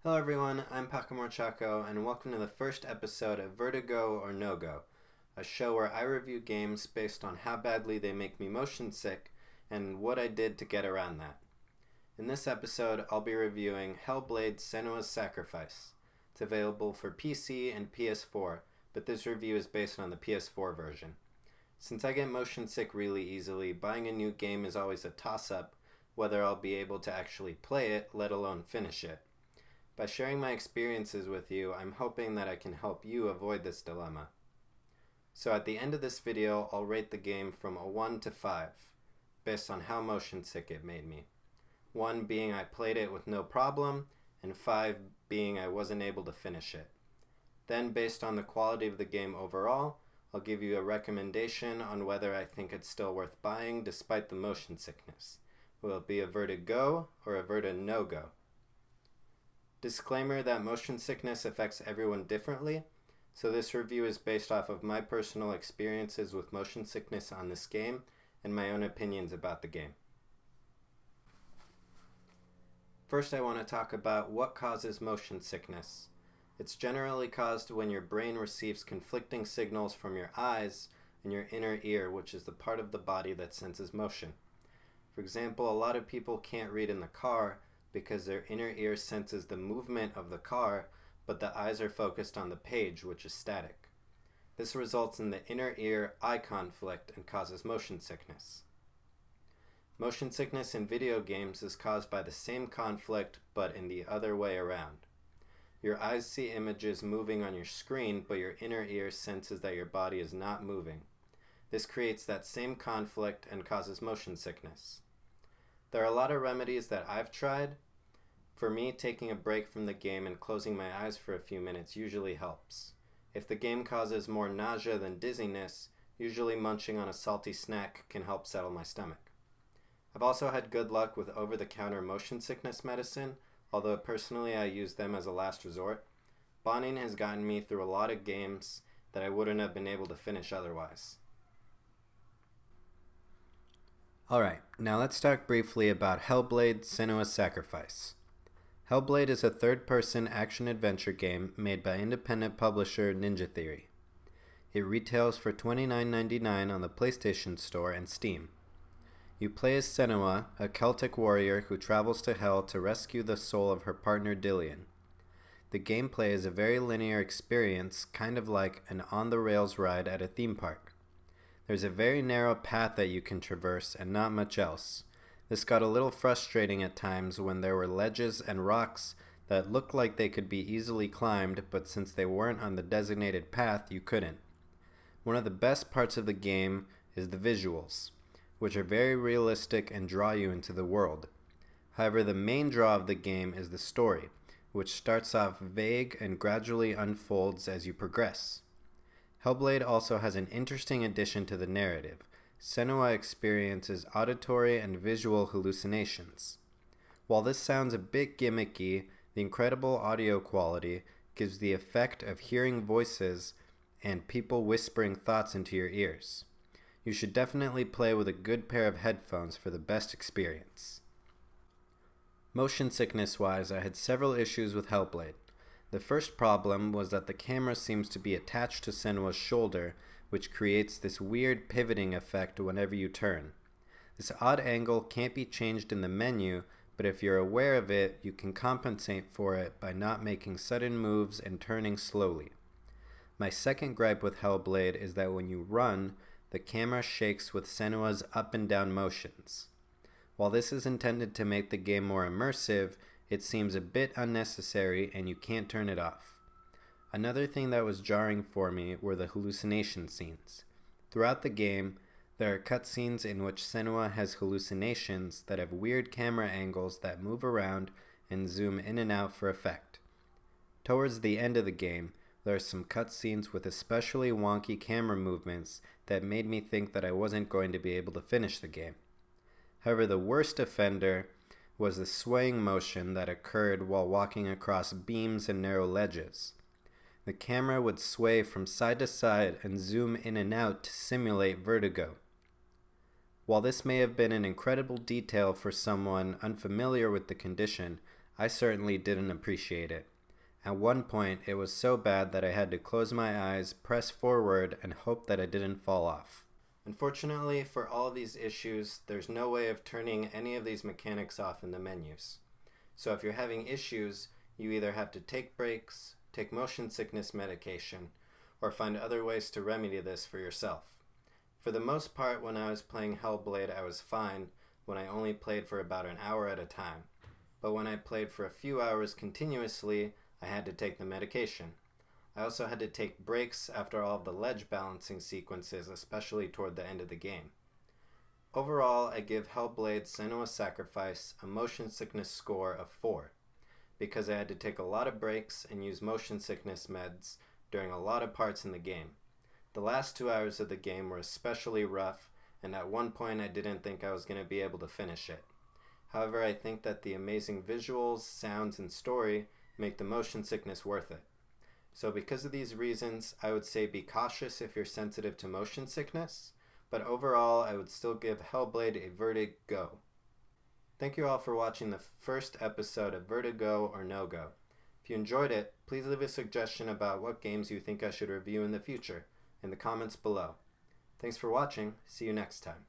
Hello everyone, I'm Pakamor Chaco, and welcome to the first episode of Vertigo or No Go, a show where I review games based on how badly they make me motion sick and what I did to get around that. In this episode, I'll be reviewing Hellblade: Senua's Sacrifice. It's available for PC and PS4, but this review is based on the PS4 version. Since I get motion sick really easily, buying a new game is always a toss-up whether I'll be able to actually play it, let alone finish it. By sharing my experiences with you, I'm hoping that I can help you avoid this dilemma. So at the end of this video, I'll rate the game from a 1 to 5, based on how motion sick it made me. 1 being I played it with no problem, and 5 being I wasn't able to finish it. Then, based on the quality of the game overall, I'll give you a recommendation on whether I think it's still worth buying despite the motion sickness. Will it be a Vertigo or a Vertigo? Disclaimer that motion sickness affects everyone differently, so this review is based off of my personal experiences with motion sickness on this game and my own opinions about the game. First, I want to talk about what causes motion sickness. It's generally caused when your brain receives conflicting signals from your eyes and your inner ear, which is the part of the body that senses motion. For example, a lot of people can't read in the car because their inner ear senses the movement of the car, but the eyes are focused on the page, which is static. This results in the inner ear eye conflict and causes motion sickness. Motion sickness in video games is caused by the same conflict, but in the other way around. Your eyes see images moving on your screen, but your inner ear senses that your body is not moving. This creates that same conflict and causes motion sickness. There are a lot of remedies that I've tried. For me, taking a break from the game and closing my eyes for a few minutes usually helps. If the game causes more nausea than dizziness, usually munching on a salty snack can help settle my stomach. I've also had good luck with over-the-counter motion sickness medicine, although personally I use them as a last resort. Bonding has gotten me through a lot of games that I wouldn't have been able to finish otherwise. Alright, now let's talk briefly about Hellblade: Senua's Sacrifice. Hellblade is a third-person action-adventure game made by independent publisher Ninja Theory. It retails for $29.99 on the PlayStation Store and Steam. You play as Senua, a Celtic warrior who travels to Hell to rescue the soul of her partner Dillion. The gameplay is a very linear experience, kind of like an on-the-rails ride at a theme park. There's a very narrow path that you can traverse and not much else. This got a little frustrating at times when there were ledges and rocks that looked like they could be easily climbed, but since they weren't on the designated path, you couldn't. One of the best parts of the game is the visuals, which are very realistic and draw you into the world. However, the main draw of the game is the story, which starts off vague and gradually unfolds as you progress. Hellblade also has an interesting addition to the narrative. Senua experiences auditory and visual hallucinations. While this sounds a bit gimmicky, the incredible audio quality gives the effect of hearing voices and people whispering thoughts into your ears. You should definitely play with a good pair of headphones for the best experience. Motion sickness-wise, I had several issues with Hellblade. The first problem was that the camera seems to be attached to Senua's shoulder, which creates this weird pivoting effect whenever you turn. This odd angle can't be changed in the menu, but if you're aware of it, you can compensate for it by not making sudden moves and turning slowly. My second gripe with Hellblade is that when you run, the camera shakes with Senua's up and down motions. While this is intended to make the game more immersive, it seems a bit unnecessary and you can't turn it off. Another thing that was jarring for me were the hallucination scenes. Throughout the game, there are cutscenes in which Senua has hallucinations that have weird camera angles that move around and zoom in and out for effect. Towards the end of the game, there are some cutscenes with especially wonky camera movements that made me think that I wasn't going to be able to finish the game. However, the worst offender was the swaying motion that occurred while walking across beams and narrow ledges. The camera would sway from side to side and zoom in and out to simulate vertigo. While this may have been an incredible detail for someone unfamiliar with the condition, I certainly didn't appreciate it. At one point, it was so bad that I had to close my eyes, press forward, and hope that I didn't fall off. Unfortunately, for all these issues, there's no way of turning any of these mechanics off in the menus. So if you're having issues, you either have to take breaks, take motion sickness medication, or find other ways to remedy this for yourself. For the most part, when I was playing Hellblade, I was fine when I only played for about an hour at a time. But when I played for a few hours continuously, I had to take the medication. I also had to take breaks after all of the ledge balancing sequences, especially toward the end of the game. Overall, I give Hellblade Senua's Sacrifice a motion sickness score of 4, because I had to take a lot of breaks and use motion sickness meds during a lot of parts in the game. The last 2 hours of the game were especially rough, and at one point I didn't think I was going to be able to finish it. However, I think that the amazing visuals, sounds, and story make the motion sickness worth it. So because of these reasons, I would say be cautious if you're sensitive to motion sickness, but overall I would still give Hellblade a Vertigo. Thank you all for watching the first episode of Vertigo or No Go. If you enjoyed it, please leave a suggestion about what games you think I should review in the future in the comments below. Thanks for watching. See you next time.